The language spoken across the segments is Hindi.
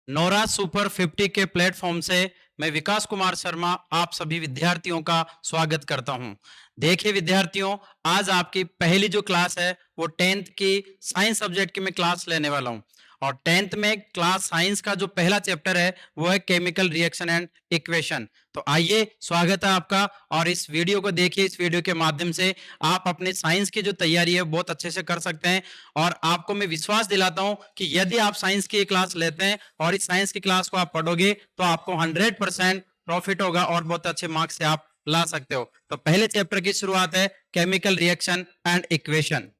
नोरा सुपर 50 के प्लेटफॉर्म से मैं विकास कुमार शर्मा आप सभी विद्यार्थियों का स्वागत करता हूं। देखिए विद्यार्थियों, आज आपकी पहली जो क्लास है वो 10th की साइंस सब्जेक्ट की मैं क्लास लेने वाला हूं। और 10th में क्लास साइंस का जो पहला चैप्टर है वो है केमिकल रिएक्शन एंड इक्वेशन। तो आइए, स्वागत है आपका। और इस वीडियो को देखिए, इस वीडियो के माध्यम से आप अपने साइंस की जो तैयारी है बहुत अच्छे से कर सकते हैं। और आपको मैं विश्वास दिलाता हूं कि यदि आप साइंस की क्लास लेते हैं और इस साइंस की क्लास को आप पढ़ोगे तो आपको 100% प्रॉफिट होगा और बहुत अच्छे मार्क्स से आप ला सकते हो। तो पहले चैप्टर की शुरुआत है केमिकल रिएक्शन एंड इक्वेशन।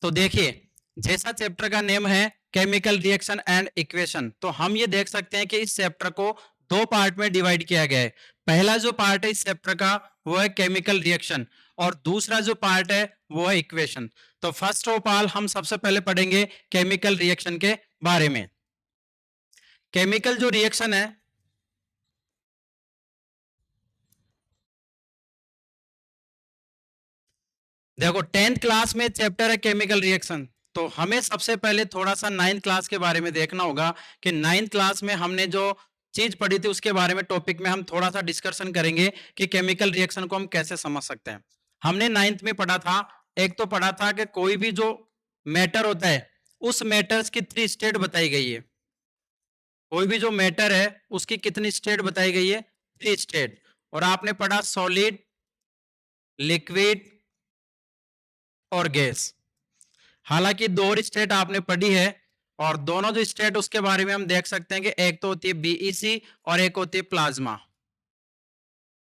तो देखिए, जैसा चैप्टर का नेम है केमिकल रिएक्शन एंड इक्वेशन, तो हम ये देख सकते हैं कि इस चैप्टर को दो पार्ट में डिवाइड किया गया है। पहला जो पार्ट है इस चैप्टर का वो है केमिकल रिएक्शन और दूसरा जो पार्ट है वो है इक्वेशन। तो फर्स्ट ऑफ ऑल हम सबसे पहले पढ़ेंगे केमिकल रिएक्शन के बारे में। केमिकल जो रिएक्शन है, देखो 10th क्लास में चैप्टर है केमिकल रिएक्शन, तो हमें सबसे पहले थोड़ा सा 9th क्लास के बारे में देखना होगा कि 9th क्लास में हमने जो चीज पढ़ी थी उसके बारे में टॉपिक में हम थोड़ा सा डिस्कशन करेंगे कि केमिकल रिएक्शन को हम कैसे समझ सकते हैं। हमने 9th में पढ़ा था, एक तो पढ़ा था कि कोई भी जो मैटर होता है उस मैटर्स की 3 स्टेट बताई गई है। कोई भी जो मैटर है उसकी कितनी स्टेट बताई गई है? 3 स्टेट। और आपने पढ़ा सॉलिड, लिक्विड और गैस। हालांकि दो और स्टेट आपने पढ़ी है और दोनों जो स्टेट उसके बारे में हम देख सकते हैं कि एक तो होती है बीईसी और एक होती है प्लाज्मा।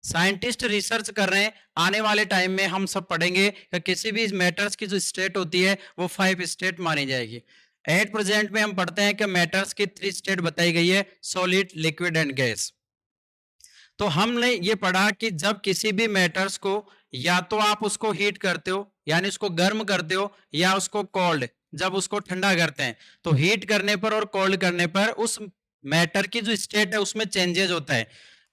साइंटिस्ट रिसर्च कर रहे हैं, आने वाले टाइम में हम सब पढ़ेंगे कि किसी भी मैटर्स की जो स्टेट होती है वो 5 स्टेट मानी जाएगी। एट प्रेजेंट में हम पढ़ते हैं कि मैटर्स की 3 स्टेट बताई गई है, सॉलिड, लिक्विड एंड गैस। तो हमने ये पढ़ा कि जब किसी भी मैटर्स को या तो आप उसको हीट करते हो यानी उसको गर्म करते हो या उसको कोल्ड, जब उसको ठंडा करते हैं, तो हीट करने पर और कोल्ड करने पर उस मैटर की जो स्टेट है उसमें चेंजेस होता है।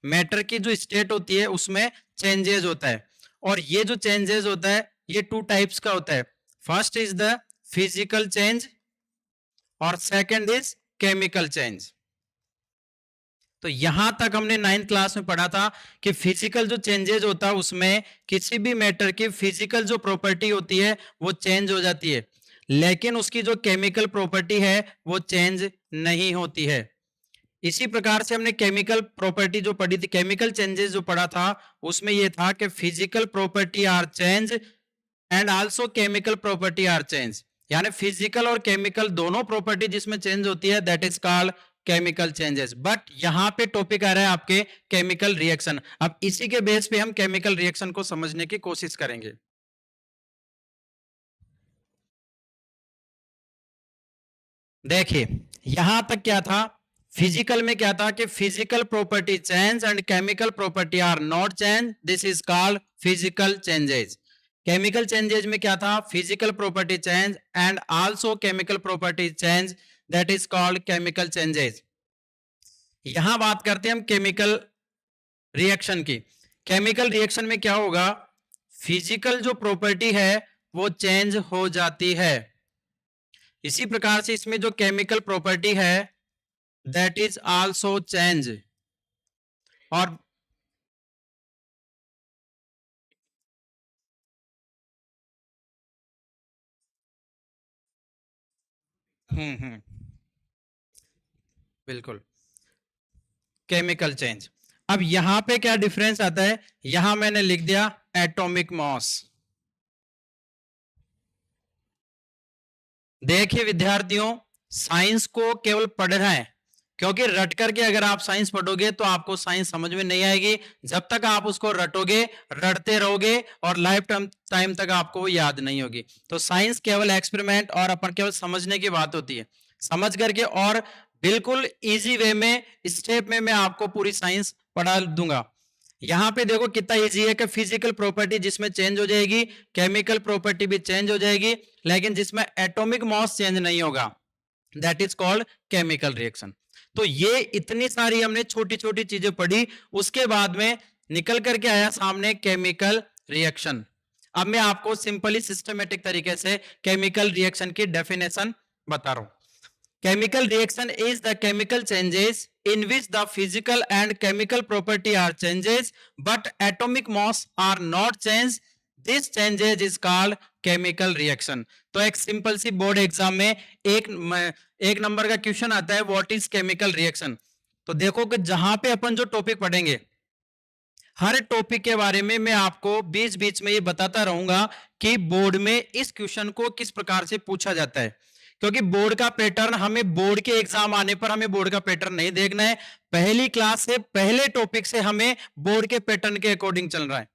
मैटर की जो स्टेट होती है उसमें चेंजेस होता है। और ये जो चेंजेस होता है ये 2 टाइप्स का होता है। First is the physical change और सेकंड इज केमिकल चेंज। तो यहां तक हमने 9th क्लास में पढ़ा था कि फिजिकल जो चेंजेस होता है उसमें किसी भी मैटर की फिजिकल जो प्रॉपर्टी होती है वो चेंज हो जाती है, लेकिन उसकी जो केमिकल प्रॉपर्टी है वो चेंज नहीं होती है। इसी प्रकार से हमने केमिकल प्रॉपर्टी जो पढ़ी थी, केमिकल चेंजेस जो पढ़ा था उसमें यह था कि physical property are change and also chemical property are change. यानी फिजिकल और केमिकल दोनों प्रॉपर्टी जिसमें चेंज होती है that is called chemical changes. But यहां पे टॉपिक आ रहा है आपके केमिकल रिएक्शन। अब इसी के बेस पे हम केमिकल रिएक्शन को समझने की कोशिश करेंगे। देखिए, यहां तक क्या था, फिजिकल में क्या था कि physical property change and chemical property are not change, this is called physical changes. Chemical changes में क्या था, physical property change and also chemical property change, that is called chemical changes. यहां बात करते हैं हम केमिकल रिएक्शन की। केमिकल रिएक्शन में क्या होगा, फिजिकल जो प्रॉपर्टी है वो चेंज हो जाती है। इसी प्रकार से इसमें जो केमिकल प्रॉपर्टी है दैट इज आल्सो चेंज। और हम्म, बिल्कुल, केमिकल चेंज। अब यहां पे क्या डिफरेंस आता है, यहां मैंने लिख दिया एटॉमिक मॉस। देखिए विद्यार्थियों, साइंस को केवल पढ़ना है, क्योंकि रट करके अगर आप साइंस पढ़ोगे तो आपको साइंस समझ में नहीं आएगी। जब तक आप उसको रटोगे, रटते रहोगे और लाइफ टाइम तक आपको वो याद नहीं होगी। तो साइंस केवल एक्सपेरिमेंट और अपन केवल समझने की बात होती है। समझ करके और बिल्कुल इजी वे में, स्टेप में मैं आपको पूरी साइंस पढ़ा दूंगा। यहां पे देखो कितना इजी है कि फिजिकल प्रॉपर्टी जिसमें चेंज हो जाएगी, केमिकल प्रॉपर्टी भी चेंज हो जाएगी, लेकिन जिसमें एटॉमिक मॉस चेंज नहीं होगा that is called chemical reaction. तो ये इतनी सारी हमने छोटी छोटी चीजें पढ़ी, उसके बाद में निकल करके आया सामने केमिकल रिएक्शन। अब मैं आपको सिंपली सिस्टमेटिक तरीके से केमिकल रिएक्शन की डेफिनेशन बता रहा हूं। Chemical reaction is the chemical changes in which the physical and chemical property are changes, but atomic mass are not changed. This changes is called chemical reaction. तो एक सिंपल सी बोर्ड एग्जाम में एक नंबर का क्वेश्चन आता है, व्हाट इज केमिकल रिएक्शन। तो देखो कि जहां पे अपन जो टॉपिक पढ़ेंगे, हर टॉपिक के बारे में मैं आपको बीच बीच में ये बताता रहूंगा कि बोर्ड में इस क्वेश्चन को किस प्रकार से पूछा जाता है, क्योंकि बोर्ड का पैटर्न हमें बोर्ड के एग्जाम आने पर हमें बोर्ड का पैटर्न नहीं देखना है, पहली क्लास से पहले टॉपिक से हमें बोर्ड के पैटर्न के अकॉर्डिंग चल रहा है,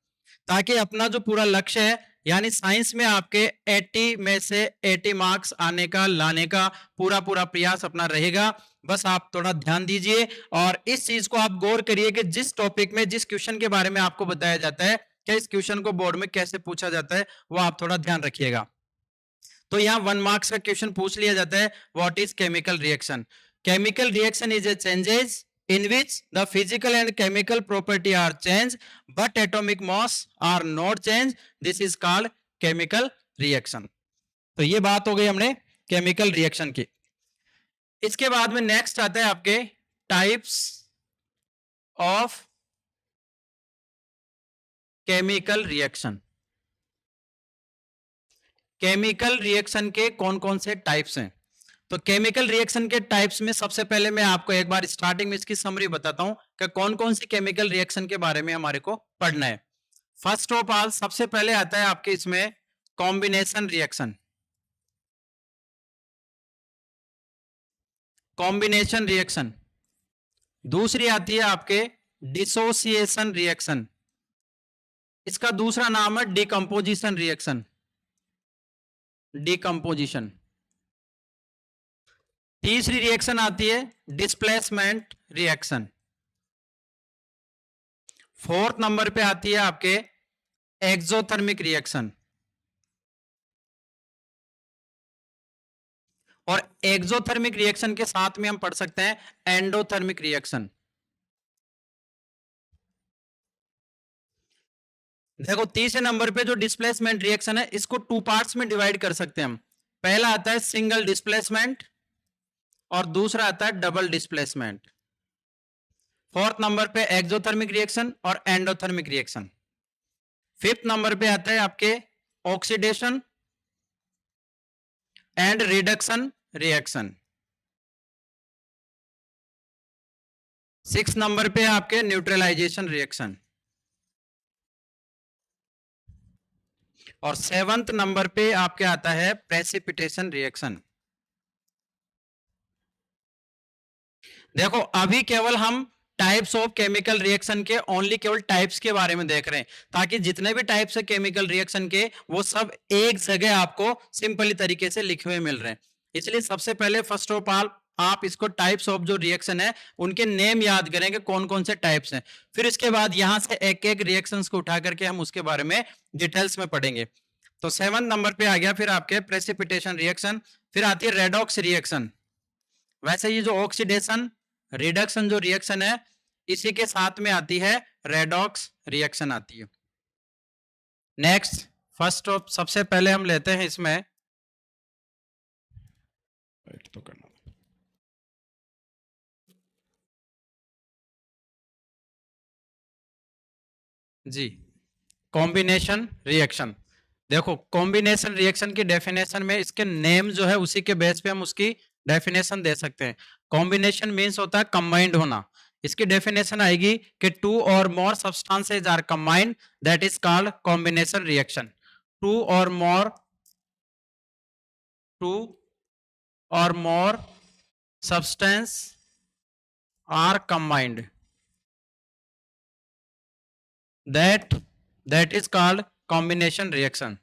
ताकि अपना जो पूरा लक्ष्य है, यानी साइंस में आपके 80 में से 80 मार्क्स आने का, लाने का पूरा प्रयास अपना रहेगा। बस आप थोड़ा ध्यान दीजिए और इस चीज को आप गौर करिए कि जिस टॉपिक में जिस क्वेश्चन के बारे में आपको बताया जाता है, क्या इस क्वेश्चन को बोर्ड में कैसे पूछा जाता है, वो आप थोड़ा ध्यान रखिएगा। तो यहाँ 1 मार्क्स का क्वेश्चन पूछ लिया जाता है, what is chemical reaction. Chemical reaction is a changes in which the physical and chemical property are changed but atomic mass are not changed. This is called chemical reaction. तो ये बात हो गई हमने केमिकल रिएक्शन की। इसके बाद में नेक्स्ट आता है आपके types of chemical reaction. Chemical reaction के कौन कौन से टाइप्स हैं? तो केमिकल रिएक्शन के टाइप्स में सबसे पहले मैं आपको एक बार स्टार्टिंग में इसकी समरी बताता हूं कि कौन कौन सी केमिकल रिएक्शन के बारे में हमारे को पढ़ना है। फर्स्ट ऑफ ऑल सबसे पहले आता है आपके इसमें कॉम्बिनेशन रिएक्शन। Combination reaction. दूसरी आती है आपके डिसोसिएशन रिएक्शन, इसका दूसरा नाम है डिकम्पोजिशन रिएक्शन। डिकम्पोजिशन। तीसरी रिएक्शन आती है डिस्प्लेसमेंट रिएक्शन। फोर्थ नंबर पे आती है आपके एक्सोथर्मिक रिएक्शन। और एक्सोथर्मिक रिएक्शन के साथ में हम पढ़ सकते हैं एंडोथर्मिक रिएक्शन। देखो तीसरे नंबर पे जो डिस्प्लेसमेंट रिएक्शन है, इसको 2 पार्ट्स में डिवाइड कर सकते हैं हम। पहला आता है सिंगल डिस्प्लेसमेंट और दूसरा आता है डबल डिस्प्लेसमेंट। फोर्थ नंबर पे एक्सोथर्मिक रिएक्शन और एंडोथर्मिक रिएक्शन। फिफ्थ नंबर पे आता है आपके oxidation and reduction reaction. Six number पे आपके न्यूट्रलाइजेशन रिएक्शन। और सेवंथ नंबर पे आपके आता है प्रेसिपिटेशन रिएक्शन। देखो अभी केवल हम टाइप्स ऑफ केमिकल रिएक्शन के ओनली केवल टाइप्स के बारे में देख रहे हैं, ताकि जितने भी टाइप्स है केमिकल रिएक्शन के वो सब एक जगह आपको सिंपली तरीके से लिखे हुए मिल रहे हैं। इसलिए सबसे पहले फर्स्ट ऑफ ऑल आप इसको टाइप्स ऑफ जो रिएक्शन है उनके नेम याद करेंगे, कौन कौन से टाइप्स हैं। फिर इसके बाद यहां से एक एक रिएक्शंस को उठा करके हम उसके बारे में डिटेल्स में पढ़ेंगे। तो 7 नंबर पे आ गया फिर आपके प्रेसिपिटेशन रिएक्शन। फिर आती है रेडॉक्स रिएक्शन। वैसे ये जो ऑक्सीडेशन रिडक्शन जो रिएक्शन है, इसी के साथ में आती है रेडॉक्स रिएक्शन आती है। नेक्स्ट फर्स्ट ऑफ सबसे पहले हम लेते हैं इसमें तो करना जी कॉम्बिनेशन रिएक्शन। देखो कॉम्बिनेशन रिएक्शन की डेफिनेशन में इसके नेम जो है उसी के बेस पे हम उसकी डेफिनेशन दे सकते हैं। कॉम्बिनेशन मींस होता है कंबाइंड होना। इसकी डेफिनेशन आएगी कि 2 और more substances are combined, that is called combination reaction. 2 और more substance are combined, that is called combination reaction।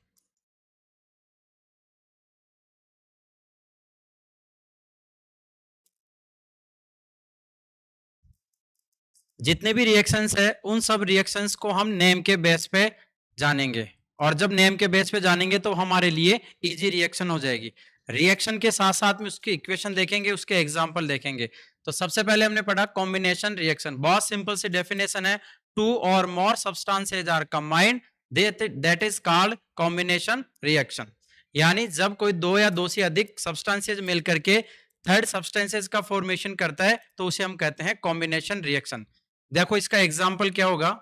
जितने भी रिएक्शंस है उन सब रिएक्शंस को हम नेम के बेस पे जानेंगे, और जब नेम के बेस पे जानेंगे तो हमारे लिए इजी रिएक्शन हो जाएगी। रिएक्शन के साथ साथ में उसकी इक्वेशन देखेंगे, उसके एग्जांपल देखेंगे, तो सबसे पहले हमने पढ़ा कॉम्बिनेशन रिएक्शन, बहुत सिंपल सी डेफिनेशन है, टू और more substances are combined that is called combination reaction. यानी जब कोई दो या दो से अधिक सब्सटेंसेस मिलकर के थर्ड सब्सटेंसेस का फॉर्मेशन करता है तो उसे हम कहते हैं कॉम्बिनेशन रिएक्शन। देखो इसका एग्जाम्पल क्या होगा,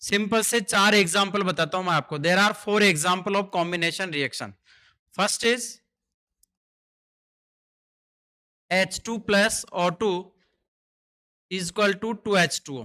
सिंपल से चार एग्जाम्पल बताता हूं मैं आपको। There are four example of combination reaction. First is H2 plus O2 is equal to 2H2O.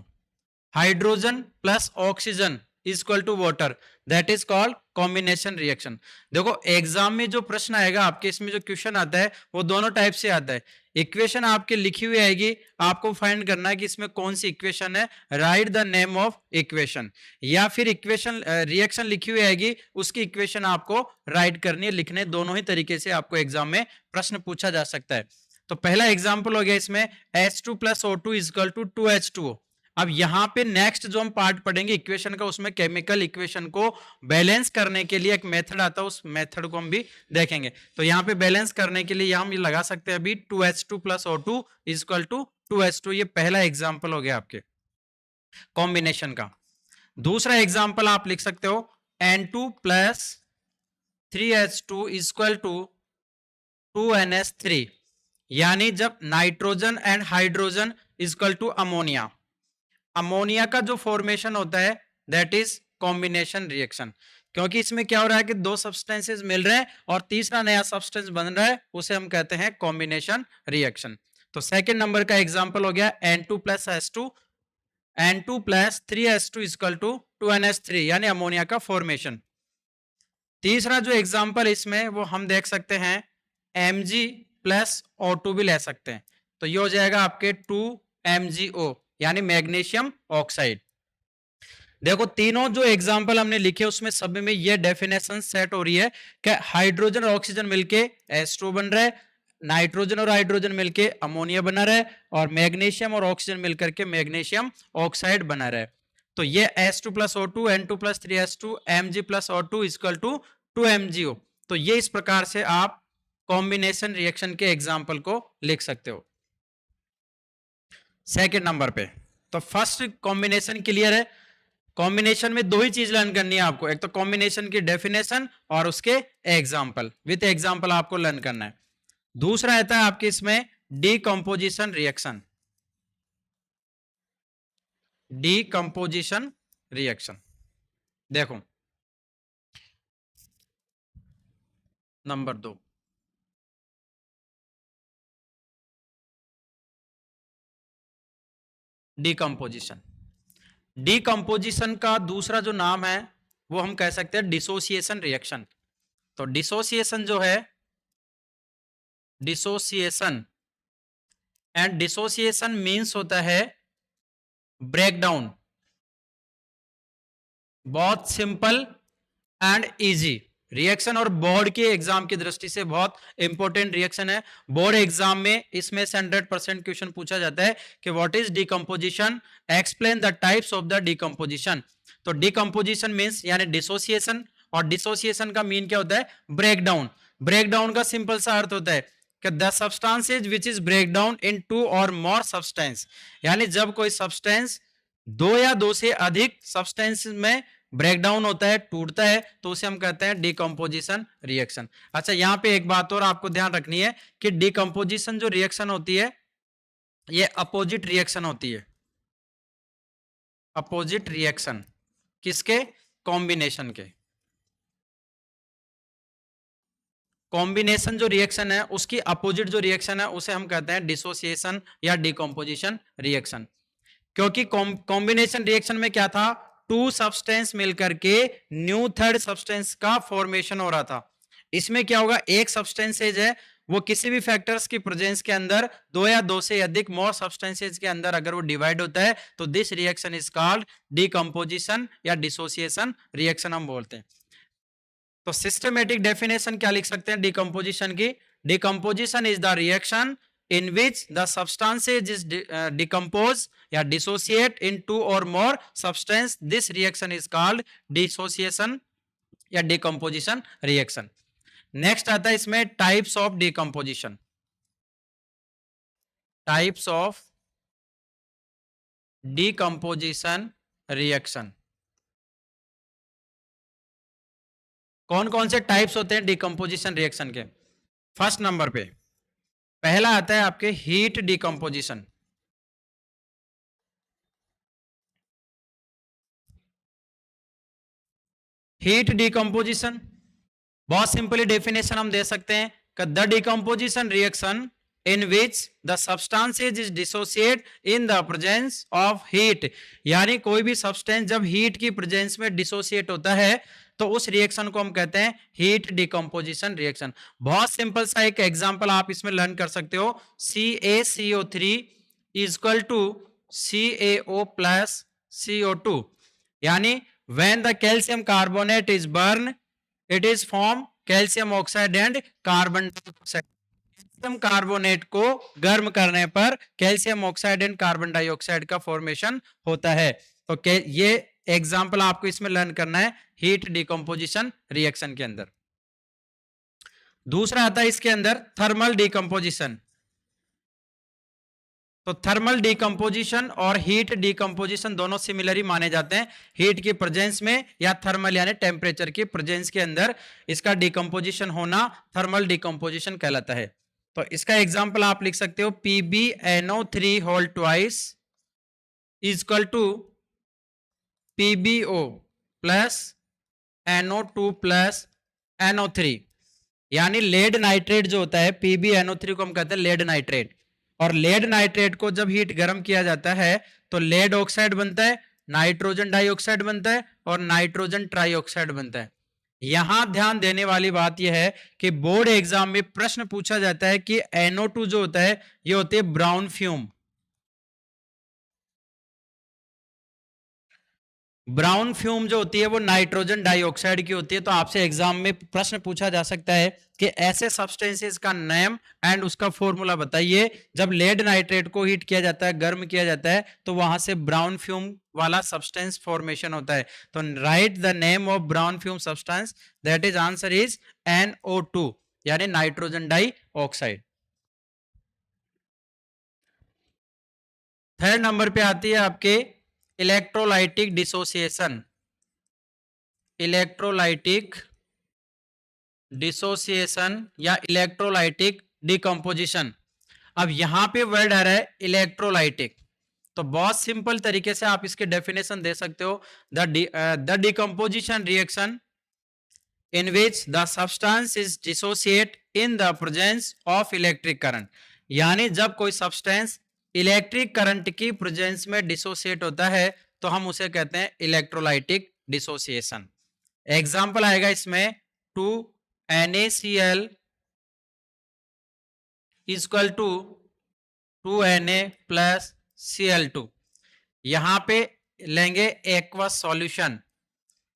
Hydrogen plus oxygen is equal to water. That is called combination reaction. देखो एग्जाम में जो प्रश्न आएगा आपके, इसमें जो क्वेश्चन आता है वो दोनों टाइप से आता है। इक्वेशन आपके लिखी हुई आएगी, आपको फाइंड करना है कि इसमें कौन सी इक्वेशन है, right the name of equation. या फिर इक्वेशन रिएक्शन लिखी हुई आएगी, उसकी इक्वेशन आपको राइट करनी है, लिखने। दोनों ही तरीके से आपको एग्जाम में प्रश्न पूछा जा सकता है। तो पहला एग्जाम्पल हो गया इसमें H2 plus O2 equal to 2H2O। अब यहां पे नेक्स्ट जो हम पार्ट पढ़ेंगे इक्वेशन का, उसमें केमिकल इक्वेशन को बैलेंस करने के लिए एक मेथड आता है, उस मेथड को हम भी देखेंगे। तो यहाँ पे बैलेंस करने के लिए हम ये लगा सकते हैं अभी 2H2 plus O2 equal to 2H2। ये पहला एग्जाम्पल हो गया आपके कॉम्बिनेशन का। दूसरा एग्जाम्पल आप लिख सकते हो N2 plus 3H2 equal to 2NH3। यानी जब nitrogen and hydrogen equal to ammonia, ammonia का जो फॉर्मेशन होता है दैट इज कॉम्बिनेशन रिएक्शन। क्योंकि इसमें क्या हो रहा है कि दो सब्सटेंसेस मिल रहे हैं और तीसरा नया सब्सटेंस बन रहा है, उसे हम कहते हैं कॉम्बिनेशन रिएक्शन। तो सेकंड नंबर का एग्जांपल हो गया N2 plus H2, N2 plus 3H2 equal to 2NH3 यानी अमोनिया का फॉर्मेशन। तीसरा जो एग्जांपल इसमें वो हम देख सकते हैं Mg प्लस O2 भी ले सकते हैं। तो ये हो जाएगा आपके 2MgO यानी मैग्नीशियम ऑक्साइड। देखो तीनों जो एग्जांपल हमने लिखे उसमें सब में ये डेफिनेशन सेट हो रही है कि हाइड्रोजन और ऑक्सीजन मिलके H2 बन रहा है, नाइट्रोजन और हाइड्रोजन मिलके अमोनिया बना रहा है, और मैग्नीशियम और ऑक्सीजन मिलकर के मैग्नीशियम ऑक्साइड बना रहा है। तो ये H2 plus O2, N2 plus 3H2, Mg plus O2 equal to 2MgO। तो ये इस प्रकार से आप कॉम्बिनेशन रिएक्शन के एग्जाम्पल को लिख सकते हो। सेकेंड नंबर पे तो फर्स्ट कॉम्बिनेशन क्लियर है। कॉम्बिनेशन में दो ही चीज लर्न करनी है आपको, एक तो कॉम्बिनेशन की डेफिनेशन और उसके एग्जाम्पल, विथ एग्जाम्पल आपको लर्न करना है। दूसरा आता है आपके इसमें डीकंपोजिशन रिएक्शन। डीकंपोजिशन रिएक्शन देखो नंबर 2, डीकंपोजिशन। डीकंपोजिशन का दूसरा जो नाम है वो हम कह सकते हैं डिसोसिएशन रिएक्शन। तो डिसोसिएशन जो है, डिसोसिएशन एंड डिसोसिएशन मीन्स होता है ब्रेकडाउन। बहुत सिंपल एंड इजी रिएक्शन और बोर्ड के एग्जाम की दृष्टि से बहुत इंपॉर्टेंट रिएक्शन है। बोर्ड एग्जाम में इसमें से 100% क्वेश्चन पूछा जाता है कि what is decomposition, explain the types of the decomposition. तो डीकंपोजिशन मींस यानी डिसोसिएशन, और डिसोसिएशन का मीन क्या होता है, ब्रेकडाउन। ब्रेकडाउन का सिंपल सा अर्थ होता है कि the substances which is breakdown in two और मोर सब्सटेंस। यानी जब कोई सब्सटेंस दो या दो से अधिक सब्सटेंस में ब्रेकडाउन होता है, टूटता है, तो उसे हम कहते हैं डीकंपोजिशन रिएक्शन। अच्छा यहां पे एक बात और आपको ध्यान रखनी है कि डीकंपोजिशन जो रिएक्शन होती है ये अपोजिट रिएक्शन होती है। अपोजिट रिएक्शन किसके, कॉम्बिनेशन के। कॉम्बिनेशन जो रिएक्शन है उसकी अपोजिट जो रिएक्शन है उसे हम कहते हैं डिसोसिएशन या डीकंपोजिशन रिएक्शन। क्योंकि कॉम्बिनेशन रिएक्शन में क्या था, टू सब्सटेंस मिलकर के न्यू थर्ड सब्सटेंस का फॉर्मेशन हो रहा था। इसमें क्या होगा, एक सब्सटेंसेज है वो किसी भी फैक्टर्स की प्रेजेंस के अंदर दो या दो से अधिक मोर सब्सटेंसेज के अंदर अगर वो डिवाइड होता है तो this reaction is called decomposition या डिसोसिएशन रिएक्शन हम बोलते हैं। तो सिस्टमेटिक डेफिनेशन क्या लिख सकते हैं डीकंपोजिशन की, decomposition is the reaction in which the substances is decompose या dissociate in two or more substance. This reaction is called dissociation या decomposition reaction. Next आता है इसमें types of decomposition. Types of decomposition reaction. कौन कौन से टाइप्स होते हैं डीकंपोजिशन रिएक्शन के? फर्स्ट नंबर पे पहला आता है आपके हीट डीकंपोजिशन। हीट डीकंपोजिशन बहुत सिंपली डेफिनेशन हम दे सकते हैं कि the decomposition reaction in which the substances is dissociate in the presence of heat. यानी कोई भी सब्सटेंस जब हीट की प्रेजेंस में डिसोसिएट होता है तो उस रिएक्शन को हम कहते हैं हीट डीकंपोजिशन रिएक्शन। बहुत सिंपल सा एक एग्जांपल आप इसमें लर्न कर सकते हो। CaCO3 equal to CaO plus CO2। यानी when the calcium carbonate is burned it is form calcium oxide and carbon dioxide। Calcium carbonate को गर्म करने पर calcium oxide and carbon dioxide का फॉर्मेशन होता है। तो ये एग्जांपल आपको इसमें लर्न करना है हीट डिकम्पोजिशन रिएक्शन के अंदर। दूसरा आता है इसके अंदर थर्मल डिकम्पोजिशन। तो थर्मल डिकम्पोजिशन और हीट डिकम्पोजिशन दोनों सिमिलर ही माने जाते हैं। हीट की प्रेजेंस में या थर्मल यानी टेम्परेचर की प्रेजेंस के अंदर इसका डिकम्पोजिशन होना थर्मल डिकम्पोजिशन कहलाता है। तो इसका एग्जांपल आप लिख सकते हो PbNO3 whole twice equal to PbO plus NO2 plus NO3। यानी लेड नाइट्रेट जो होता है PbNO3 को हम कहते हैं लेड नाइट्रेट। और लेड नाइट्रेट को जब हीट गर्म किया जाता है तो लेड ऑक्साइड बनता है, नाइट्रोजन डाइऑक्साइड बनता है और नाइट्रोजन ट्राइऑक्साइड बनता है। यहां ध्यान देने वाली बात यह है कि बोर्ड एग्जाम में प्रश्न पूछा जाता है कि NO2 जो होता है ये होती है ब्राउन फ्यूम। ब्राउन फ्यूम जो होती है वो नाइट्रोजन डाइऑक्साइड की होती है। तो आपसे एग्जाम में प्रश्न पूछा जा सकता है कि ऐसे सब्सटेंसेस का नेम एंड उसका फॉर्मूला बताइए। जब लेड नाइट्रेट को हीट किया जाता है, गर्म किया जाता है, तो वहां से ब्राउन फ्यूम वाला सब्सटेंस फॉर्मेशन होता है। तो right the name of brown fume substance, that is answer is NO2 यानी नाइट्रोजन डाइऑक्साइड। थर्ड नंबर पे आती है आपके इलेक्ट्रोलाइटिक डिसोसिएशन। इलेक्ट्रोलाइटिक डिसोसिएशन या इलेक्ट्रोलाइटिक डिकम्पोजिशन। अब यहां पे वर्ड आ रहा है इलेक्ट्रोलाइटिक। तो बहुत सिंपल तरीके से आप इसके डेफिनेशन दे सकते हो। The decomposition reaction in which the substance is dissociate in the presence of electric current। यानी जब कोई सब्सटेंस इलेक्ट्रिक करंट की प्रेजेंस में डिसोसिएट होता है तो हम उसे कहते हैं इलेक्ट्रोलाइटिक डिसोसिएशन। एग्जांपल आएगा इसमें 2NaCl equal to 2Na plus Cl2। यहां पे लेंगे एक्वस सॉल्यूशन,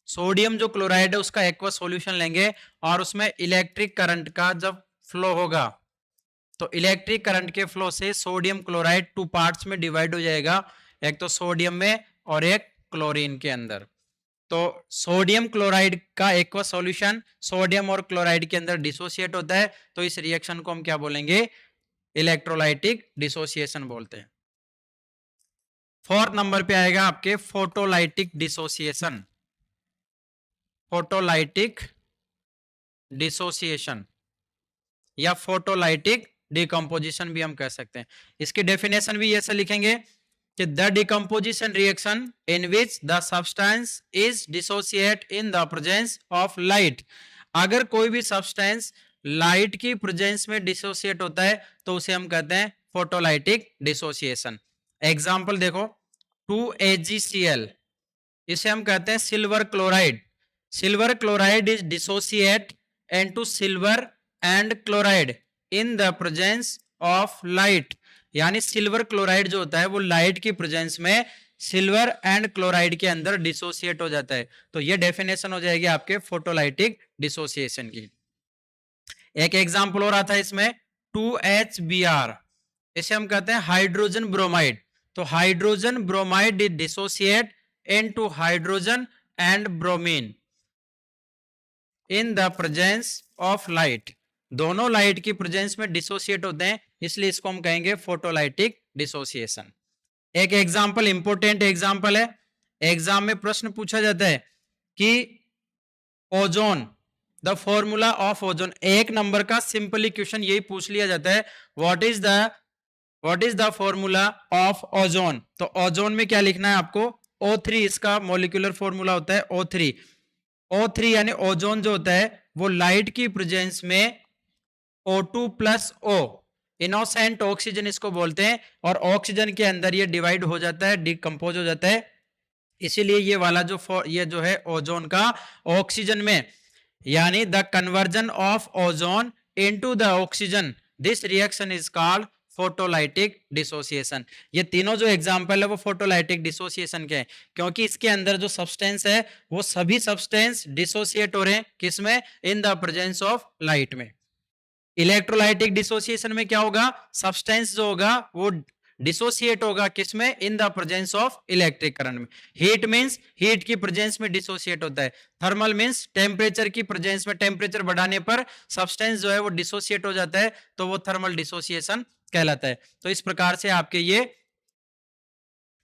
सोडियम जो क्लोराइड है उसका एक्वस सॉल्यूशन लेंगे और उसमें इलेक्ट्रिक करंट का जब फ्लो होगा तो इलेक्ट्रिक करंट के फ्लो से सोडियम क्लोराइड 2 पार्ट्स में डिवाइड हो जाएगा, एक तो सोडियम में और एक क्लोरीन के अंदर। तो सोडियम क्लोराइड का एक्वस सॉल्यूशन सोडियम और क्लोराइड के अंदर डिसोसिएट होता है। तो इस रिएक्शन को हम क्या बोलेंगे? इलेक्ट्रोलाइटिक डिसोसिएशन बोलते हैं। फोर्थ नंबर पे आएगा आपके फोटोलाइटिक डिसोसिएशन। फोटोलाइटिक डिसोसिएशन या फोटोलाइटिक डिकम्पोजिशन भी हम कह सकते हैं। इसकी डेफिनेशन भी ऐसे लिखेंगे कि the decomposition reaction in which the substance is dissociate in the presence of light. अगर कोई भी सब्सटेंस लाइट की प्रेजेंस में डिसोसिएट होता है तो उसे हम कहते हैं फोटोलाइटिक डिसोसिएशन। एग्जाम्पल देखो 2AgCl, इसे हम कहते हैं silver chloride. Silver chloride is dissociate into silver and chloride in the presence of light। यानी सिल्वर क्लोराइड जो होता है वो लाइट की प्रेजेंस में सिल्वर एंड क्लोराइड के अंदर डिसोसिएट हो जाता है। तो ये डेफिनेशन हो जाएगी आपके फोटोलाइटिक डिसोसिएशन की। एक एग्जांपल और आता है इसमें 2HBr, इसे हम कहते हैं हाइड्रोजन ब्रोमाइड। तो hydrogen bromide is dissociate into hydrogen and bromine in the presence of light. दोनों लाइट की प्रेजेंस में डिसोसिएट होते हैं इसलिए इसको हम कहेंगे फोटोलाइटिक डिसोसिएशन। एक एग्जाम्पल, इंपोर्टेंट एग्जाम्पल है, एग्जाम में प्रश्न पूछा जाता है कि ozone, the formula of ozone, एक नंबर का सिंपली क्वेश्चन यही पूछ लिया जाता है, what is the formula of ozone. तो ओजोन में क्या लिखना है आपको, O3 इसका मॉलिक्यूलर फॉर्मूला होता है O3। O3 यानी ओजोन जो होता है वो लाइट की प्रेजेंस में O2 plus O, innocent oxygen इसको बोलते हैं, और ऑक्सीजन के अंदर ये डिवाइड हो जाता है, डिकम्पोज हो जाता है, इसीलिए ये जो है ओजोन का ऑक्सीजन में, यानी the conversion of ozone into the oxygen, this reaction is called photolytic dissociation. ये तीनों जो एग्जांपल है वो फोटोलाइटिक डिसोसिएशन के हैं, क्योंकि इसके अंदर जो सब्सटेंस है वो सभी सब्सटेंस डिसोसिएट हो रहे हैं, किसमें, in the presence of light में। इलेक्ट्रोलाइटिक डिसोसिएशन में क्या होगा, सब्सटेंस जो होगा वो डिसोसिएट होगा किसमें, in the presence of electric current में। हीट मींस हीट की प्रेजेंस में डिसोसिएट होता है, थर्मल मींस टेम्परेचर की प्रेजेंस में, टेम्परेचर बढ़ाने पर सब्सटेंस जो है वो डिसोसिएट हो जाता है, तो वो थर्मल डिसोसिएशन कहलाता है। तो इस प्रकार से आपके ये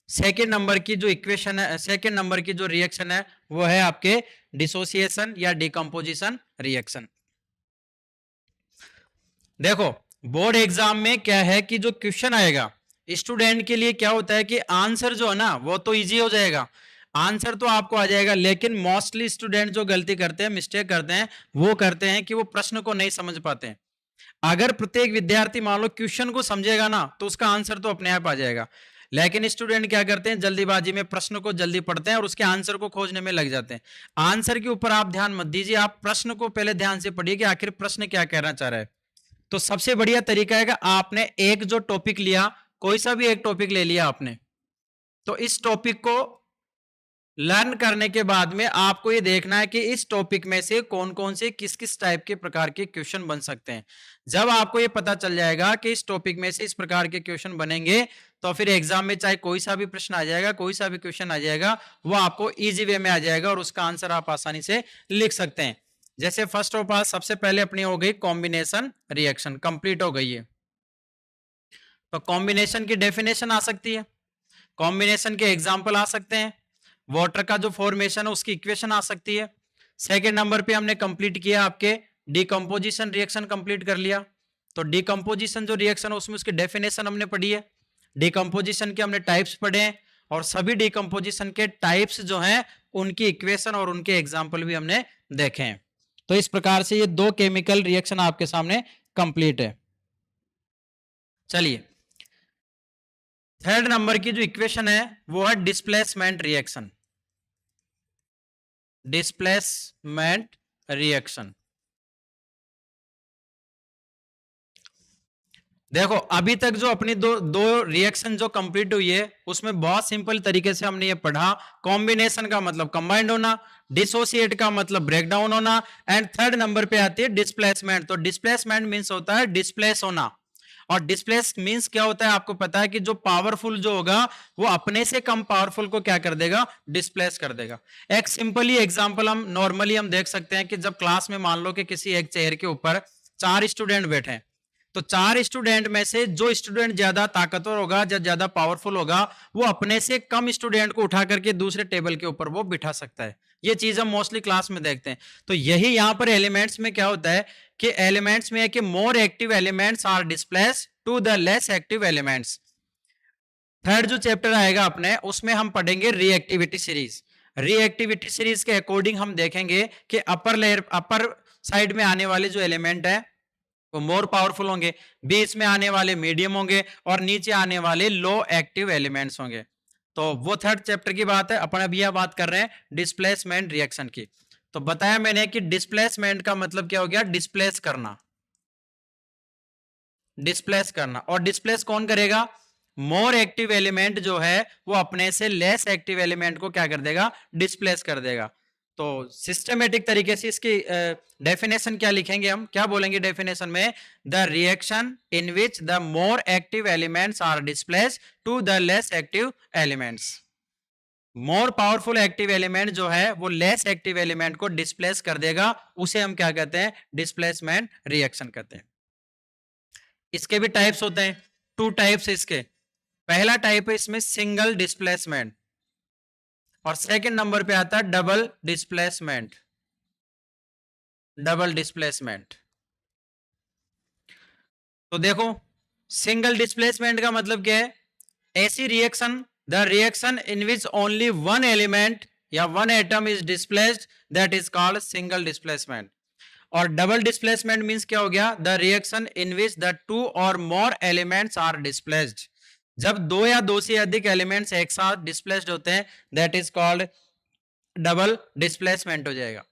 सेकेंड नंबर की जो इक्वेशन है, सेकेंड नंबर की जो रिएक्शन है वो है आपके डिसोसिएशन या डिकम्पोजिशन रिएक्शन। देखो बोर्ड एग्जाम में क्या है कि जो क्वेश्चन आएगा स्टूडेंट के लिए क्या होता है कि आंसर जो है ना वो तो इजी हो जाएगा, आंसर तो आपको आ जाएगा, लेकिन मोस्टली स्टूडेंट जो गलती करते हैं, मिस्टेक करते हैं, वो करते हैं कि वो प्रश्न को नहीं समझ पाते हैं। अगर प्रत्येक विद्यार्थी मान लो क्वेश्चन को समझेगा ना तो उसका आंसर तो अपने आप आ जाएगा, लेकिन स्टूडेंट क्या करते हैं, जल्दीबाजी में प्रश्न को जल्दी पढ़ते हैं और उसके आंसर को खोजने में लग जाते हैं। आंसर के ऊपर आप ध्यान मत दीजिए, आप प्रश्न को पहले ध्यान से पढ़िए कि आखिर प्रश्न क्या कहना चाह रहा है। तो सबसे बढ़िया तरीका है कि आपने एक जो टॉपिक लिया, कोई सा भी एक टॉपिक ले लिया आपने, तो इस टॉपिक को लर्न करने के बाद में आपको ये देखना है कि इस टॉपिक में से कौन कौन से किस किस टाइप के प्रकार के क्वेश्चन बन सकते हैं। जब आपको ये पता चल जाएगा कि इस टॉपिक में से इस प्रकार के क्वेश्चन बनेंगे, तो फिर एग्जाम में चाहे कोई सा भी प्रश्न आ जाएगा, कोई सा भी क्वेश्चन आ जाएगा, वो आपको इजी वे में आ जाएगा और उसका आंसर आप आसानी से लिख सकते हैं। जैसे फर्स्ट ऑफ ऑल सबसे पहले अपनी हो गई कॉम्बिनेशन रिएक्शन, कंप्लीट हो गई है, तो कॉम्बिनेशन की डेफिनेशन आ सकती है, कॉम्बिनेशन के एग्जाम्पल आ सकते हैं, वाटर का जो फॉर्मेशन है उसकी इक्वेशन आ सकती है। सेकेंड नंबर पे हमने कंप्लीट किया आपके डिकम्पोजिशन रिएक्शन कंप्लीट कर लिया, तो डिकम्पोजिशन जो रिएक्शन है उसमें उसकी डेफिनेशन हमने पढ़ी है, डिकम्पोजिशन के हमने टाइप्स पढ़े हैं, और सभी डिकम्पोजिशन के टाइप्स जो हैं उनकी इक्वेशन और उनके एग्जाम्पल भी हमने देखे हैं। तो इस प्रकार से ये दो केमिकल रिएक्शन आपके सामने कंप्लीट है। चलिए थर्ड नंबर की जो इक्वेशन है वो है डिस्प्लेसमेंट रिएक्शन, डिस्प्लेसमेंट रिएक्शन। देखो अभी तक जो अपनी दो दो रिएक्शन जो कंप्लीट हुई है उसमें बहुत सिंपल तरीके से हमने ये पढ़ा, कॉम्बिनेशन का मतलब कंबाइंड होना, डिसोसिएट का मतलब ब्रेकडाउन होना, एंड थर्ड नंबर पे आती है डिस्प्लेसमेंट। तो डिस्प्लेसमेंट मींस होता है डिस्प्लेस होना, और डिस्प्लेस मींस क्या होता है आपको पता है कि जो पावरफुल जो होगा वो अपने से कम पावरफुल को क्या कर देगा, डिस्प्लेस कर देगा। एक सिंपली एग्जांपल हम नॉर्मली हम देख सकते हैं कि जब क्लास में मान लो कि किसी एक चेयर के ऊपर 4 स्टूडेंट बैठे हैं, तो 4 स्टूडेंट में से जो स्टूडेंट ज्यादा ताकतवर होगा, ज्यादा पावरफुल होगा, वो अपने से कम स्टूडेंट को उठा करके दूसरे टेबल के ऊपर वो बिठा सकता है। ये चीज हम मोस्टली क्लास में देखते हैं। तो यही यहां पर एलिमेंट्स में क्या होता है कि एलिमेंट्स में है कि more active elements are displace to the less active elements. Third जो चैप्टर आएगा अपने उसमें हम पढ़ेंगे रिएक्टिविटी सीरीज। रिएक्टिविटी सीरीज के अकॉर्डिंग हम देखेंगे कि अपर साइड में आने वाले जो एलिमेंट है वो मोर पावरफुल होंगे, बीच में आने वाले मीडियम होंगे, और नीचे आने वाले लो एक्टिव एलिमेंट्स होंगे। तो वो थर्ड चैप्टर की बात है, अपन अभी यह बात कर रहे हैं डिस्प्लेसमेंट रिएक्शन की। तो बताया मैंने कि डिस्प्लेसमेंट का मतलब क्या हो गया, डिस्प्लेस करना, डिस्प्लेस करना। और डिस्प्लेस कौन करेगा, मोर एक्टिव एलिमेंट जो है वो अपने से लेस एक्टिव एलिमेंट को क्या कर देगा, डिस्प्लेस कर देगा। तो सिस्टमेटिक तरीके से इसकी डेफिनेशन क्या लिखेंगे, हम क्या बोलेंगे डेफिनेशन में, the reaction in which the more active elements are displace to the less active elements. More powerful active element जो है वो लेस एक्टिव एलिमेंट को डिस्प्लेस कर देगा, उसे हम क्या कहते हैं, डिस्प्लेसमेंट रिएक्शन कहते हैं। इसके भी टाइप्स होते हैं, 2 टाइप्स इसके। पहला टाइप है इसमें सिंगल डिस्प्लेसमेंट, और सेकंड नंबर पे आता है डबल डिस्प्लेसमेंट। डबल डिस्प्लेसमेंट, तो देखो सिंगल डिस्प्लेसमेंट का मतलब क्या है? ऐसी reaction, the reaction in which only one element या one atom is displaced, that is called single displacement. और डबल डिस्प्लेसमेंट मींस क्या हो गया? The reaction in which the two और मोर एलिमेंट्स आर डिस्प्लेस्ड। जब दो या दो से अधिक एलिमेंट्स एक साथ डिस्प्लेस्ड होते हैं, that is called double displacement हो जाएगा।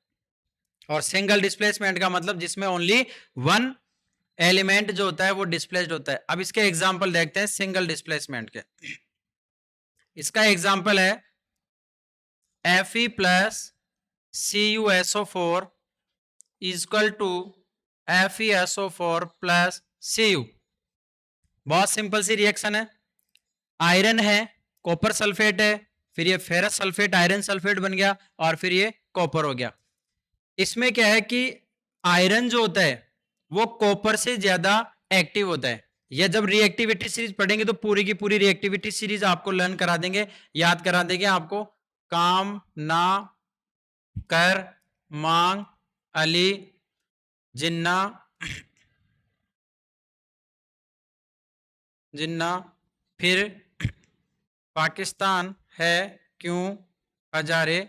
और सिंगल डिस्प्लेसमेंट का मतलब जिसमें ओनली वन एलिमेंट जो होता है वो डिस्प्लेस्ड होता है। अब इसके एग्जांपल देखते हैं सिंगल डिस्प्लेसमेंट के। इसका एग्जांपल है Fe plus CuSO4 equal to FeSO4 plus Cu। बहुत सिंपल सी रिएक्शन है। आयरन है, कॉपर सल्फेट है, फिर ये फेरस सल्फेट आयरन सल्फेट बन गया, और फिर ये कॉपर हो गया। इसमें क्या है कि आयरन जो होता है वो कॉपर से ज्यादा एक्टिव होता है। या जब रिएक्टिविटी सीरीज पढ़ेंगे तो पूरी की पूरी रिएक्टिविटी सीरीज आपको लर्न करा देंगे, याद करा देंगे आपको। काम ना कर मांग अली जिन्ना जिन्ना, फिर पाकिस्तान है क्यों हजारे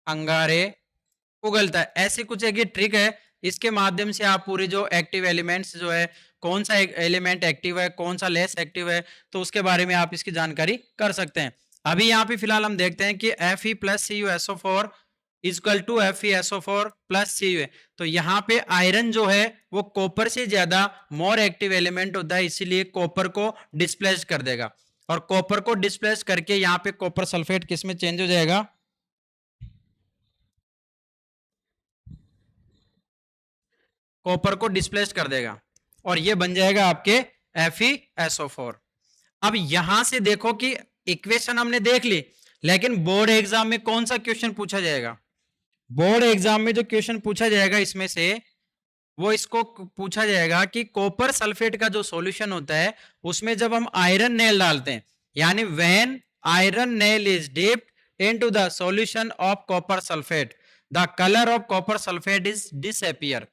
अंगारे उगलता है। ऐसी कुछ एक ट्रिक है, इसके माध्यम से आप पूरे जो एक्टिव एलिमेंट्स जो है, कौन सा एलिमेंट एक्टिव है कौन सा लेस एक्टिव है, तो उसके बारे में आप इसकी जानकारी कर सकते हैं। अभी यहाँ पे फिलहाल हम देखते हैं कि Fe plus CuSO4 equal to FeSO4 plus Cu है। तो यहाँ पे आयरन जो है वो कॉपर से ज्यादा मोर एक्टिव एलिमेंट होता है, इसीलिए कॉपर को डिस्प्लेस कर देगा। और कॉपर को डिस्प्लेस करके यहाँ पे कॉपर सल्फेट किस में चेंज हो जाएगा? कॉपर को डिस्प्लेस कर देगा, और ये बन जाएगा आपके FeSO4। अब यहां से देखो कि इक्वेशन हमने देख ली, लेकिन बोर्ड एग्जाम में कौन सा क्वेश्चन पूछा जाएगा? बोर्ड एग्जाम में जो क्वेश्चन पूछा जाएगा इसमें से वो इसको पूछा जाएगा कि कॉपर सल्फेट का जो सॉल्यूशन होता है उसमें जब हम आयरन नेल डालते हैं, यानी when iron nail is dipped into the solution of copper sulphate, the colour of copper sulphate is disappear.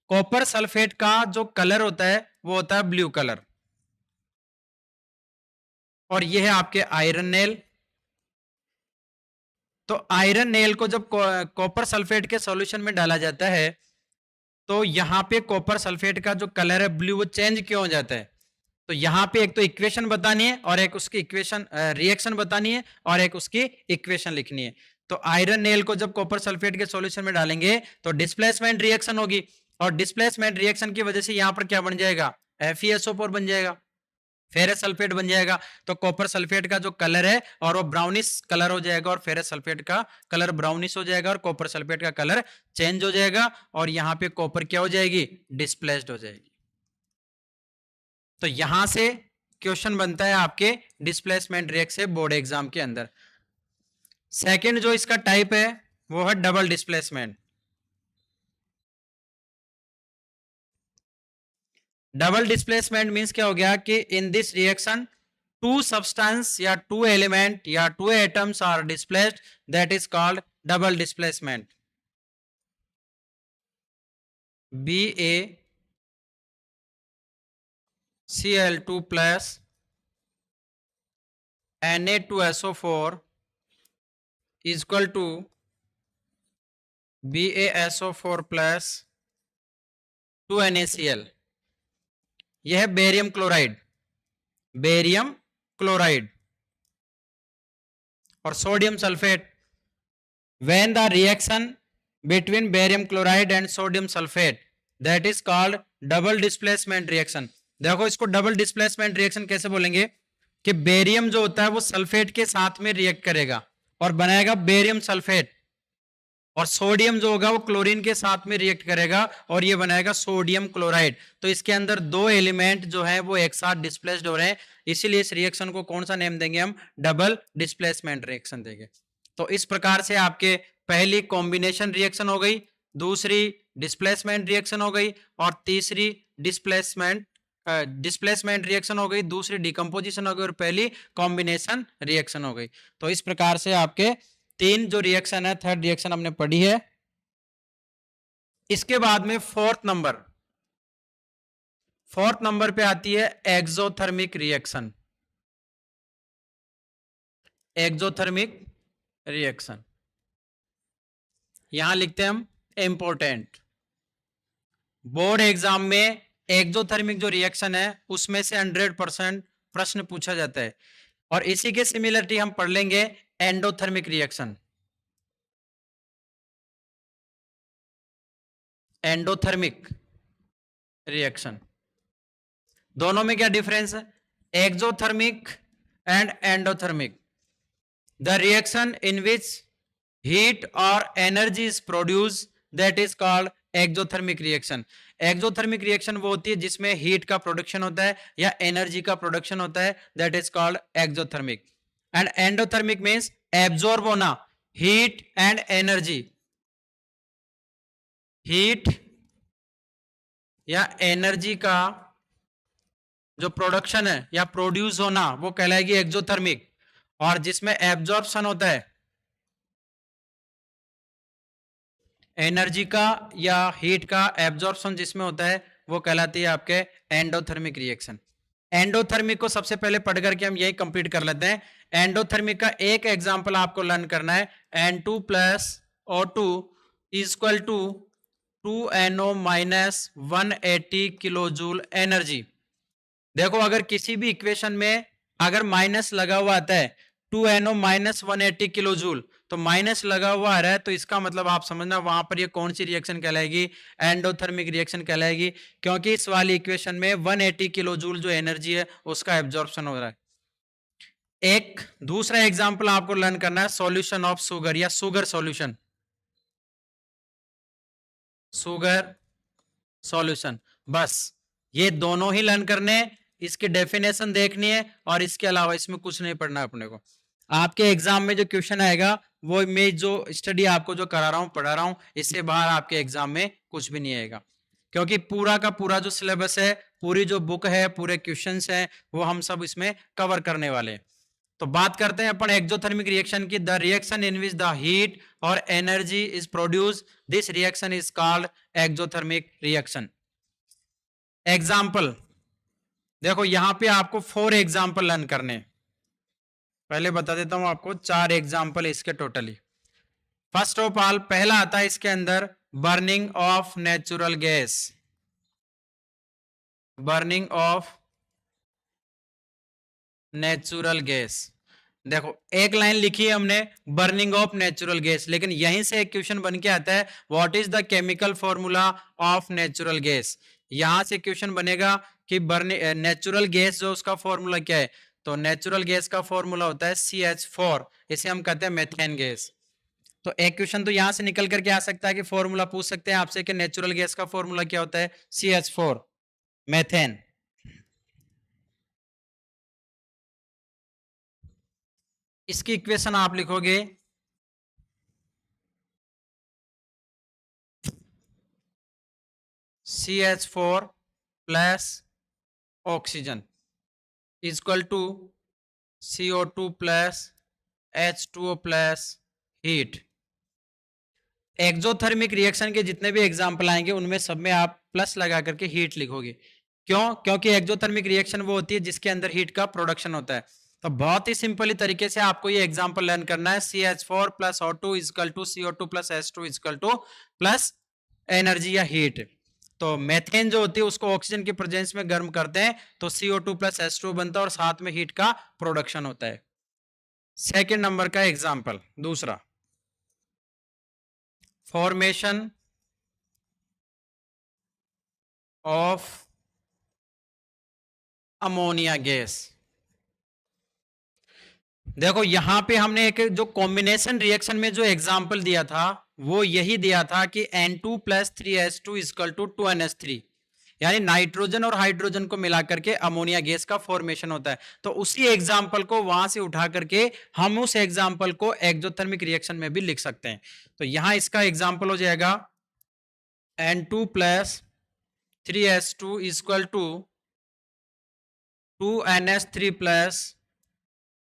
Copper sulphate का जो कलर होता है वो होता है ब्लू कलर। और ये है आपके आयरन नेल। तो आयरन नेल को जब कॉपर सल्फेट के सॉल्यूशन में डाला जाता है तो यहां पे कॉपर सल्फेट का जो कलर है ब्लू वो चेंज क्यों हो जाता है? तो यहां पे एक तो इक्वेशन बतानी है और एक उसकी इक्वेशन रिएक्शन बतानी है और एक उसकी इक्वेशन लिखनी है। तो आयरन नेल को जब कॉपर सल्फेट के सॉल्यूशन में डालेंगे तो डिस्प्लेसमेंट रिएक्शन होगी, और डिस्प्लेसमेंट रिएक्शन की वजह से यहां पर क्या बन जाएगा? FeSO4 बन जाएगा, फेरस सल्फेट बन जाएगा। तो कॉपर सल्फेट का जो कलर है और वो ब्राउनिश कलर हो जाएगा, और फेरस सल्फेट का कलर ब्राउनिश हो जाएगा, और कॉपर सल्फेट का कलर चेंज हो जाएगा, और यहां पे कॉपर क्या हो जाएगी? डिस्प्लेस्ड हो जाएगी। तो यहां से क्वेश्चन बनता है आपके डिस्प्लेसमेंट रिएक्ट से बोर्ड एग्जाम के अंदर। सेकंड जो इसका टाइप है वो है double displacement. Double displacement means क्या हो गया कि in this reaction two substance या टू एलिमेंट या two atoms are displaced, that is called double displacement. BaCl2 plus Na2SO4 equal to BaSO4 plus 2NaCl। यह है बेरियम क्लोराइड, बेरियम क्लोराइड और sodium sulphate. When the reaction between barium chloride and sodium sulphate, that is called double displacement reaction. देखो इसको डबल डिस्प्लेसमेंट रिएक्शन कैसे बोलेंगे कि बेरियम जो होता है वो सल्फेट के साथ में रिएक्ट करेगा और बनाएगा बेरियम सल्फेट, और सोडियम जो होगा वो क्लोरीन के साथ में रिएक्ट करेगा और ये बनाएगा सोडियम क्लोराइड। तो इसके अंदर दो एलिमेंट जो है वो एक साथ डिस्प्लेस्ड हो रहे हैं, इसीलिए इस रिएक्शन को कौन सा नेम देंगे? हम डबल डिस्प्लेसमेंट रिएक्शन देंगे। तो इस प्रकार से आपके पहली कॉम्बिनेशन रिएक्शन हो गई, दूसरी डिस्प्लेसमेंट रिएक्शन हो गई, और तीसरी डिस्प्लेसमेंट डिस्प्लेसमेंट रिएक्शन हो गई, दूसरी डिकम्पोजिशन हो गई और पहली कॉम्बिनेशन रिएक्शन हो गई। तो इस प्रकार से आपके तीन जो रिएक्शन है, थर्ड रिएक्शन हमने पढ़ी है। इसके बाद में फोर्थ नंबर पे आती है एक्सोथर्मिक रिएक्शन। एक्सोथर्मिक रिएक्शन यहां लिखते हैं हम इंपोर्टेंट। बोर्ड एग्जाम में एक्सोथर्मिक जो रिएक्शन है उसमें से 100% प्रश्न पूछा जाता है। और इसी के सिमिलरिटी हम पढ़ लेंगे एंडोथर्मिक रिएक्शन। एंडोथर्मिक रिएक्शन दोनों में क्या डिफरेंस है? Exothermic and endothermic, the reaction in which heat or energy is produced that is called exothermic reaction. Exothermic reaction वो होती है जिसमें हीट का प्रोडक्शन होता है या एनर्जी का प्रोडक्शन होता है, that is called exothermic. And endothermic means absorb होना हीट एंड एनर्जी, हीट या एनर्जी का जो प्रोडक्शन है या प्रोड्यूस होना वो कहलाएगी एक्सोथर्मिक। और जिसमें एब्जॉर्प्शन होता है एनर्जी का या हीट का एब्जॉर्प्शन जिसमें होता है वो कहलाती है आपके एंडोथर्मिक रिएक्शन। एंडोथर्मिक को सबसे पहले पढ़ करके हम यही कंप्लीट कर लेते हैं। एंडोथर्मिक का एक एग्जांपल आपको लर्न करना है, N2 plus O2 equal to 2NO minus 180 kilo joule energy. देखो अगर किसी भी इक्वेशन में अगर माइनस लगा हुआ आता है 2NO माइनस 180 किलो जूल, तो माइनस लगा हुआ आ रहा है तो इसका मतलब आप समझना वहां पर ये कौन सी रिएक्शन कहलाएगी? एंडोथर्मिक रिएक्शन कहलाएगी, क्योंकि इस वाली इक्वेशन में 180 किलो जूल जो एनर्जी है उसका एब्जॉर्प्शन हो रहा है। एक दूसरा एग्जांपल आपको लर्न करना है, सॉल्यूशन ऑफ शुगर या शुगर सॉल्यूशन, शुगर सॉल्यूशन। बस ये दोनों ही लर्न करने, इसकी डेफिनेशन देखनी है और इसके अलावा इसमें कुछ नहीं पढ़ना है अपने को। आपके एग्जाम में जो क्वेश्चन आएगा वो मैं जो स्टडी आपको जो करा रहा हूं पढ़ा रहा हूं, इससे बाहर आपके एग्जाम में कुछ भी नहीं आएगा, क्योंकि पूरा का पूरा जो सिलेबस है, पूरी जो बुक है, पूरे क्वेश्चंस हैं, वो हम सब इसमें कवर करने वाले हैं। तो बात करते हैं अपन एक्सोथर्मिक रिएक्शन की। The reaction in which the heat और energy is produce, this reaction is called exothermic reaction. Example देखो यहां पे आपको 4 एग्जाम्पल लर्न करने, पहले बता देता हूं आपको 4 एग्जाम्पल इसके टोटली। फर्स्ट ऑफ ऑल पहला आता है इसके अंदर burning of natural gas, burning of natural gas. देखो एक लाइन लिखी है हमने बर्निंग ऑफ नेचुरल गैस, लेकिन यहीं से एक क्वेश्चन बन के आता है what is the chemical formula of natural gas. यहां से क्वेश्चन बनेगा कि बर्निंग नेचुरल गैस जो उसका फॉर्मूला क्या है, तो नेचुरल गैस का फॉर्मूला होता है CH4, इसे हम कहते हैं मेथेन गैस। तो एक क्वेश्चन तो यहां से निकल करके आ सकता है कि फॉर्मूला पूछ सकते हैं आपसे कि नेचुरल गैस का फॉर्मूला क्या होता है, CH4 मेथेन। इसकी इक्वेशन आप लिखोगे CH4 plus oxygen equal to CO2 plus H2O plus heat. Exothermic reaction के जितने भी एग्जाम्पल आएंगे उनमें सब में आप प्लस लगा करके हीट लिखोगे। क्यों? क्योंकि एक्सोथर्मिक रिएक्शन वो होती है जिसके अंदर हीट का प्रोडक्शन होता है। तो बहुत ही सिंपली तरीके से आपको ये एग्जाम्पल लर्न करना है, CH4 plus O2 equal to CO2 plus H2 equal to plus energy या हीट। तो मेथेन जो होती है उसको ऑक्सीजन की प्रेजेंस में गर्म करते हैं तो CO2 प्लस H2 बनता है और साथ में हीट का प्रोडक्शन होता है। सेकेंड नंबर का एग्जाम्पल दूसरा, फॉर्मेशन ऑफ अमोनिया गैस। देखो यहां पे हमने एक जो कॉम्बिनेशन रिएक्शन में जो एग्जांपल दिया था वो यही दिया था कि N2 plus 3H2 equal to 2NH3, यानी नाइट्रोजन और हाइड्रोजन को मिलाकर के अमोनिया गैस का फॉर्मेशन होता है। तो उसी एग्जांपल को वहां से उठा करके हम उस एग्जांपल को एक्सोथर्मिक रिएक्शन में भी लिख सकते हैं। तो यहां इसका एग्जांपल हो जाएगा N2 plus 3H2 equal to 2NH3 plus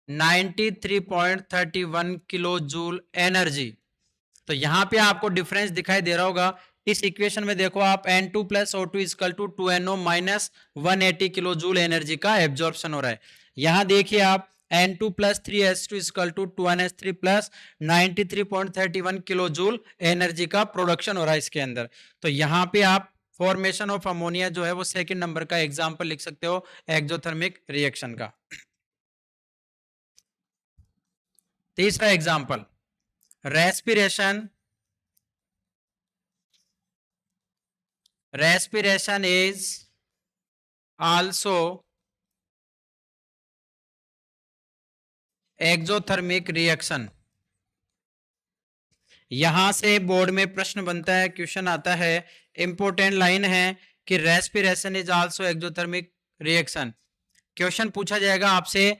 93.31 kilo joule energy. तो यहां पे आपको डिफरेंस दिखाई दे रहा होगा। इस इक्वेशन में देखो आप N2 plus O2 equal to 2NO minus 180 kilo joule energy का एब्जॉर्प्शन हो रहा है। यहां देखिए आप N2 plus 3H2 equal to 2NH3 plus 93.31 kilo joule energy का प्रोडक्शन हो रहा है इसके अंदर। तो यहां पे आप फॉर्मेशन ऑफ अमोनिया जो है वो सेकंड नंबर का एग्जांपल लिख सकते हो एक्सोथर्मिक रिएक्शन का। तीसरा example, respiration is also exothermic reaction. यहां से बोर्ड में प्रश्न बनता है, क्वेश्चन आता है, इंपोर्टेंट लाइन है कि respiration is also exothermic reaction. Question पूछा जाएगा आपसे,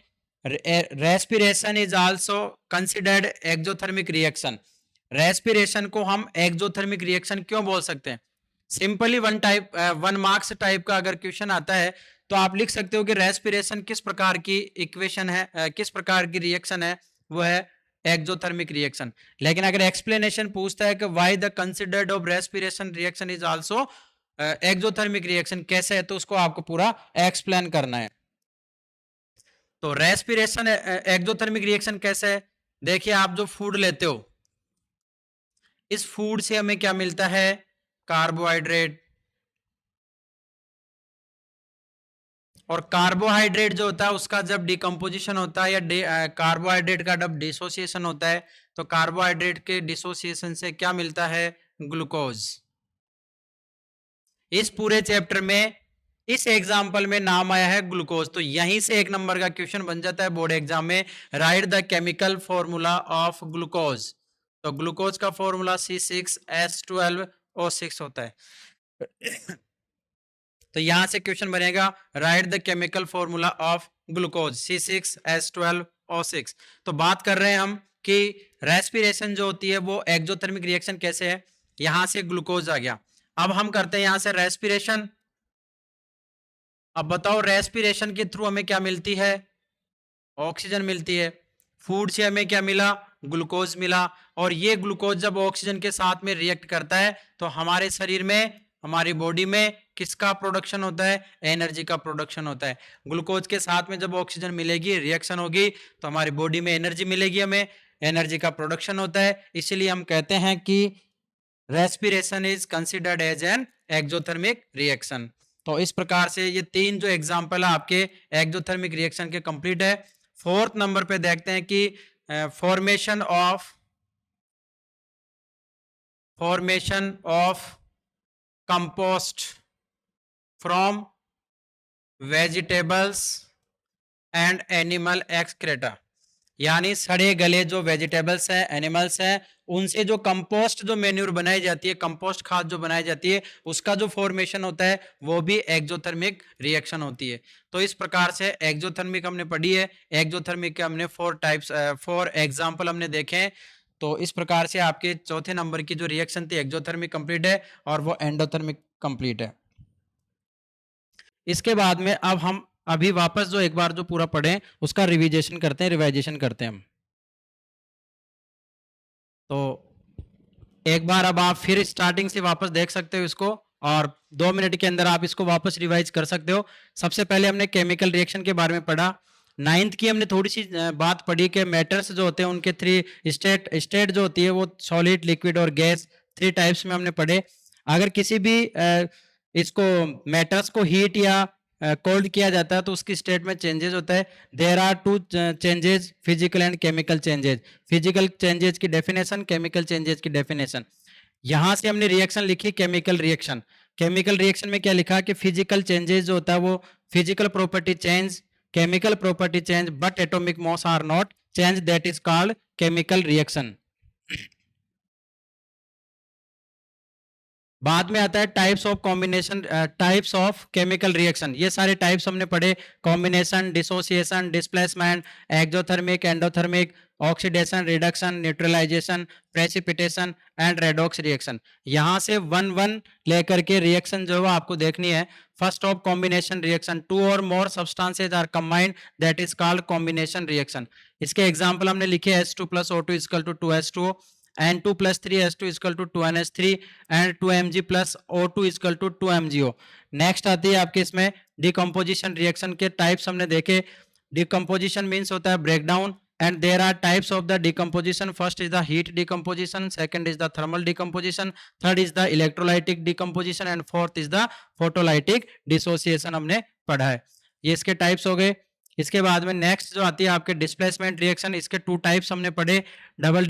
respiration is also considered exothermic reaction. Respiration को हम एक्सोथर्मिक रिएक्शन क्यों बोल सकते हैं? सिंपली वन मार्क्स टाइप का अगर क्वेश्चन आता है तो आप लिख सकते हो कि रेस्पिरेशन किस प्रकार की इक्वेशन है, किस प्रकार की रिएक्शन है, वो है एक्सोथर्मिक रिएक्शन। लेकिन अगर एक्सप्लेनेशन पूछता है कि why the considered of respiration reaction is also exothermic reaction, कैसे है, तो उसको आपको पूरा एक्सप्लेन करना है। तो रेस्पिरेशन एक्सोथर्मिक रिएक्शन कैसे है? देखिए आप जो फूड लेते हो, इस फूड से हमें क्या मिलता है? कार्बोहाइड्रेट। और कार्बोहाइड्रेट जो होता है उसका जब डिकम्पोजिशन होता है या कार्बोहाइड्रेट का जब डिसोसिएशन होता है तो कार्बोहाइड्रेट के डिसोसिएशन से क्या मिलता है? ग्लूकोज। इस पूरे चैप्टर में इस एग्जाम्पल में नाम आया है ग्लूकोज। तो यहीं से एक नंबर का क्वेश्चन बन जाता है बोर्ड एग्जाम में, right the chemical formula of glucose. तो ग्लूकोज का फॉर्मूला C6H12O6 होता है। तो यहां से क्वेश्चन बनेगा, right the chemical formula of glucose C6H12O6। तो बात कर रहे हैं हम कि रेस्पिरेशन जो होती है वो एक्सोथर्मिक रिएक्शन कैसे है। यहां से ग्लूकोज आ गया, अब हम करते हैं यहां से रेस्पिरेशन। अब बताओ रेस्पिरेशन के थ्रू हमें क्या मिलती है? ऑक्सीजन मिलती है। फूड से हमें क्या मिला? ग्लूकोज मिला। और ये ग्लूकोज जब ऑक्सीजन के साथ में रिएक्ट करता है तो हमारे शरीर में, हमारी बॉडी में किसका प्रोडक्शन होता है? एनर्जी का प्रोडक्शन होता है। ग्लूकोज के साथ में जब ऑक्सीजन मिलेगी, रिएक्शन होगी, तो हमारी बॉडी में एनर्जी मिलेगी, हमें एनर्जी का प्रोडक्शन होता है। इसीलिए हम कहते हैं कि respiration is considered as an exothermic reaction. तो इस प्रकार से ये तीन जो एग्जांपल है आपके एक्सोथर्मिक रिएक्शन के कंप्लीट है। फोर्थ नंबर पे देखते हैं कि formation of compost from vegetables and animal excreta. यानी सड़े गले जो वेजिटेबल्स हैं, एनिमल्स हैं, उनसे जो कंपोस्ट, जो मेन्यूर बनाई जाती है, कंपोस्ट खाद जो बनाई जाती है, उसका जो फॉर्मेशन होता है वो भी एक्सोथर्मिक रिएक्शन होती है। तो इस प्रकार से एक्सोथर्मिक हमने पढ़ी है। एक्सोथर्मिक के हमने 4 एग्जाम्पल हमने देखे हैं। तो इस प्रकार से आपके चौथे नंबर की जो रिएक्शन थी एक्सोथर्मिक कंप्लीट है और वो एंडोथर्मिक कंप्लीट है। इसके बाद में अब हम अभी वापस जो एक बार जो पूरा पढ़े उसका रिविजेशन करते हैं, रिवाइजेशन करते हैं हम। तो एक बार अब आप फिर स्टार्टिंग से वापस देख सकते हो इसको और 2 मिनट के अंदर आप इसको वापस रिवाइज कर सकते हो। सबसे पहले हमने केमिकल रिएक्शन के बारे में पढ़ा। 9th की हमने थोड़ी सी बात पढ़ी कि मैटर्स जो होते हैं उनके 3 स्टेट जो होती है वो सॉलिड, लिक्विड और गैस, 3 टाइप्स में हमने पढ़े। अगर किसी भी इसको मैटर्स को हीट या कोल्ड किया जाता है तो उसकी स्टेट में चेंजेस होता है। There are 2 changes, physical and chemical changes. Physical changes की डेफिनेशन, केमिकल चेंजेस की डेफिनेशन। यहां से हमने रिएक्शन लिखी केमिकल रिएक्शन। केमिकल रिएक्शन में क्या लिखा कि फिजिकल चेंजेस जो होता है वो physical property change, chemical property change, but atomic mass are not change, that is called chemical reaction. बाद में आता है types of combination, types of chemical reaction. ये सारे टाइप्स हमने पढ़े, combination, dissociation, displacement, exothermic, endothermic, oxidation, reduction, neutralisation, precipitation and redox reaction. यहाँ से वन वन लेकर के रिएक्शन जो है आपको देखनी है। First of combination reaction, two और more substances are combined, that is called combination reaction. इसके एग्जांपल हमने लिखे H2 + O2 = 2H2O, N2 + 3H2 = 2NH3 and 2Mg + O2 = 2MgO। Next आती है आपके इसमें डिकम्पोजिशन रिएक्शन के टाइप्स हमने देखे। डिकम्पोजिशन मीन्स होता है breakdown, and there are types of the decomposition. First is the heat decomposition, second is the thermal decomposition, third is the electrolytic decomposition and fourth is the photolytic dissociation हमने पढ़ा है। ये इसके टाइप्स हो गए। इसके बाद में नेक्स्ट जो आती है आपके डिस्प्लेसमेंट रिएक्शन, इसके टू टाइप्स हमने पढ़े,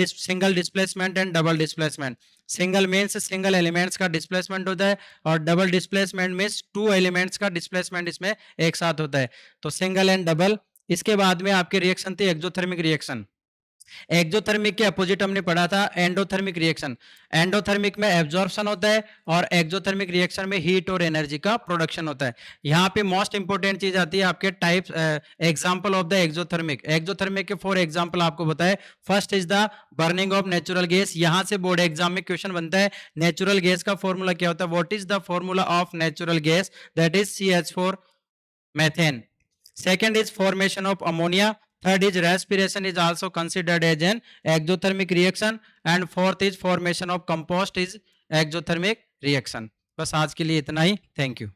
single displacement and double displacement. Single means single elements का डिस्प्लेसमेंट होता है और double displacement means two elements का डिस्प्लेसमेंट इसमें एक साथ होता है, तो सिंगल एंड डबल। इसके बाद में आपके रिएक्शन थी एक्सोथर्मिक रिएक्शन। एक्सोथर्मिक के अपोजिट हमने पढ़ा था एंडोथर्मिक रिएक्शन। एंडोथर्मिक में एब्जॉर्प्शन होता है और एक्सोथर्मिक रिएक्शन में हीट और एनर्जी का प्रोडक्शन होता है। यहाँ पे मोस्ट इंपोर्टेंट चीज आती है आपके types, example of the exothermic. Exothermic के 4 एग्जांपल आपको बताए। First is the burning of natural gas. यहाँ से बोर्ड एग्जाम में क्वेश्चन बनता है नेचुरल गैस का फॉर्मूला क्या होता है, what is the formula of natural gas, that is CH4 methane. Second is formation of ammonia. Third is respiration is also considered as an exothermic reaction. And fourth is formation of compost is exothermic reaction. बस आज के लिए इतना ही। Thank you.